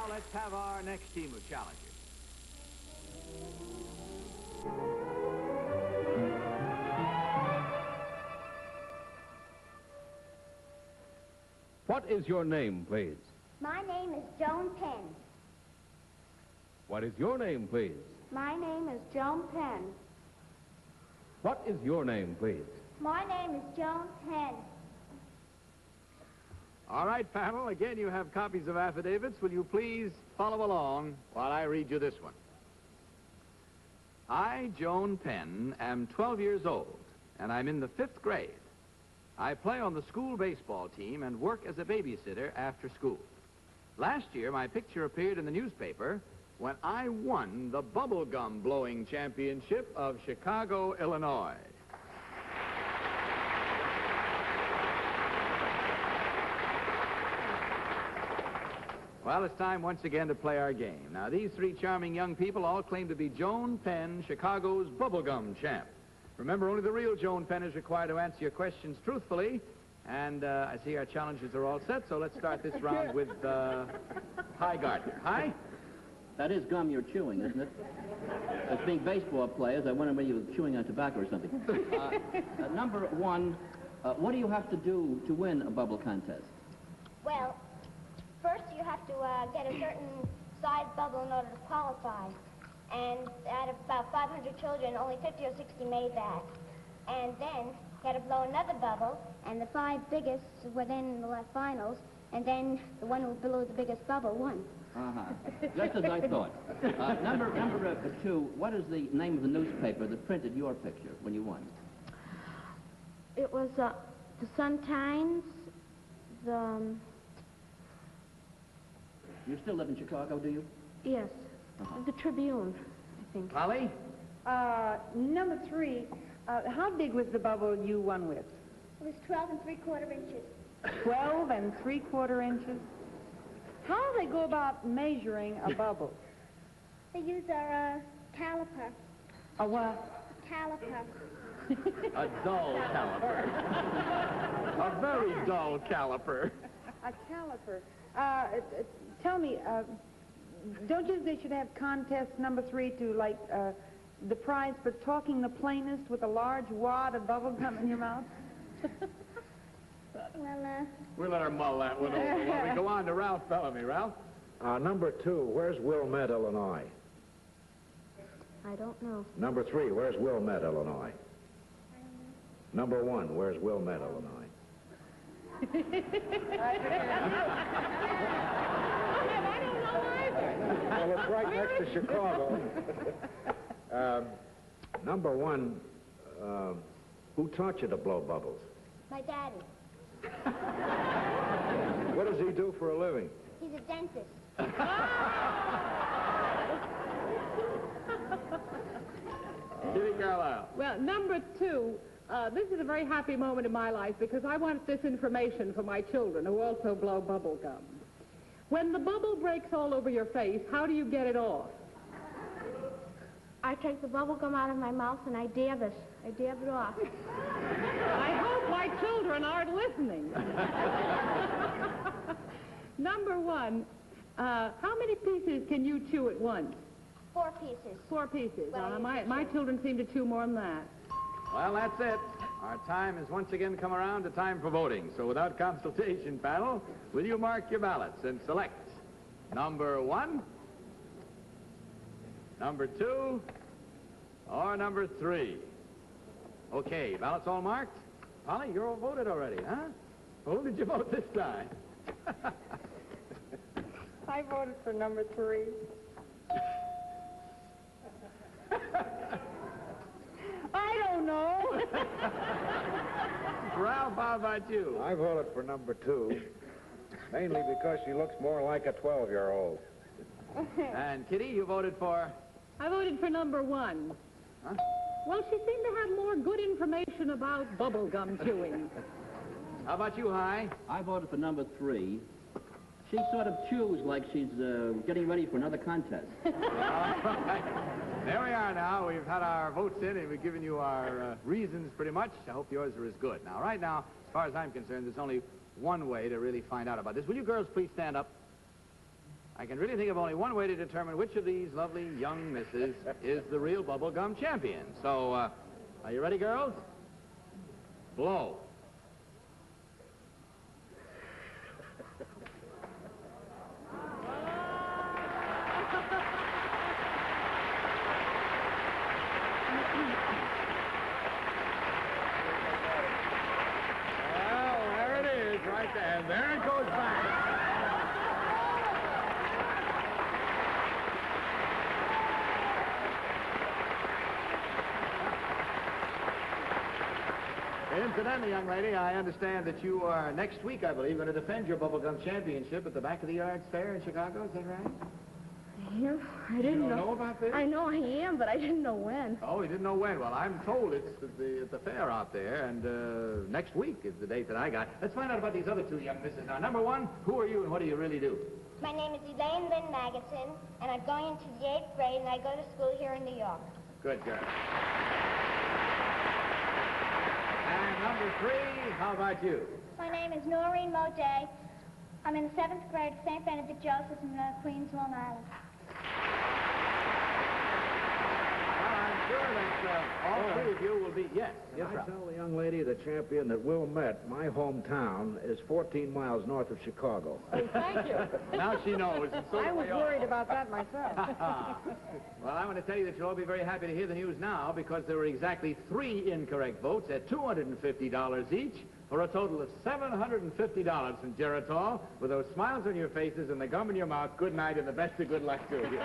let's have our next team of challengers. What is your name, please? My name is Joan Penn. What is your name, please? My name is Joan Penn. What is your name, please? My name is Joan Penn. All right, panel, again, you have copies of affidavits. Will you please follow along while I read you this one? I, Joan Penn, am 12 years old, and I'm in the 5th grade. I play on the school baseball team and work as a babysitter after school. Last year, my picture appeared in the newspaper when I won the bubblegum blowing championship of Chicago, Illinois. Well, it's time once again to play our game. Now, these three charming young people all claim to be Joan Penn, Chicago's bubblegum champ. Remember, only the real Joan Penn is required to answer your questions truthfully. And I see our challenges are all set, so let's start this round with Hi Gardner. Hi? That is gum you're chewing, isn't it? As being baseball players, I wonder whether you were chewing on tobacco or something. Number one, what do you have to do to win a bubble contest? Well, first you have to get a certain size bubble in order to qualify. And out of about 500 children, only 50 or 60 made that. And then you got to blow another bubble, and the 5 biggest were then in the finals, and then the one who blew the biggest bubble won. Just as I thought. Number two, what is the name of the newspaper that printed your picture when you won? It was the Sun-Times, You still live in Chicago, do you? yes, the Tribune, I think. Polly? Number 3, how big was the bubble you won with? It was 12 3/4 inches. 12 3/4 inches? How do they go about measuring a bubble? They use our caliper. A what? Caliper. A dull caliper. A very dull caliper. A caliper. Tell me, don't you think they should have contest number 3 to, like, the prize for talking the plainest with a large wad of bubble gum in your mouth? Well, We'll let her mull that one over while we go on to Ralph Bellamy. Ralph? Number 2, where's Wilmette, Illinois? I don't know. Number 3, where's Wilmette, Illinois? Number 1, where's Wilmette, Illinois? I don't know either. Well, it's right next to Chicago. Number 1, who taught you to blow bubbles? My daddy. What does he do for a living? He's a dentist. Kitty Carlisle. Well, number 2, this is a very happy moment in my life because I want this information for my children who also blow bubble gum. When the bubble breaks all over your face, how do you get it off? I take the bubble gum out of my mouth and I dab it. I dab it off. I hope my children aren't listening. Number 1, how many pieces can you chew at once? 4 pieces. 4 pieces. Well, My children seem to chew more than that. Well, that's it. Our time has once again come around to time for voting. So without consultation, panel, will you mark your ballots and select number 1, number 2, or number 3? Okay, ballots all marked? Polly, you're all voted already, huh? Who did you vote this time? I voted for number 3. I don't know. Ralph, how about you? I voted for number 2, mainly because she looks more like a 12-year-old. And Kitty, you voted for? I voted for number 1. Huh? Well, she seemed to have more good information about bubble gum chewing. How about you, Hi? I voted for number 3. She sort of chews like she's getting ready for another contest. All right. There we are now. We've had our votes in, and we've given you our reasons pretty much. I hope yours are as good. Now, right now, as far as I'm concerned, there's only one way to really find out about this. Will you girls please stand up? I can really think of only one way to determine which of these lovely young misses is the real bubblegum champion. So, are you ready, girls? Blow. Well, there it is, right there. And there it goes back. Incidentally, young lady, I understand that you are next week, I believe, going to defend your bubblegum championship at the back of the Yards Fair in Chicago. Is that right? Yeah, I didn't You don't know about this? I know I am, but I didn't know when. Oh, you didn't know when. Well, I'm told it's at the fair out there, and next week is the date that I got. Let's find out about these other two young misses. Now, number one, who are you and what do you really do? My name is Elaine Lynn Magidson, and I'm going into the 8th grade, and I go to school here in New York. Good girl. And number three, how about you? My name is Noreen Moday. I'm in the 7th grade at St. Benedict Joseph's in Queens, Long Island. Well, I'm sure that all three of you will be... Yes, I Rob. tell the young lady, the champion, that Will Met, my hometown, is 14 miles north of Chicago. Thank you. Now she knows. And so I do was we all. worried about that myself. Well, I want to tell you that you'll all be very happy to hear the news now because there were exactly 3 incorrect votes at $250 each for a total of $750 from Geritol. With those smiles on your faces and the gum in your mouth, good night and the best of good luck to you.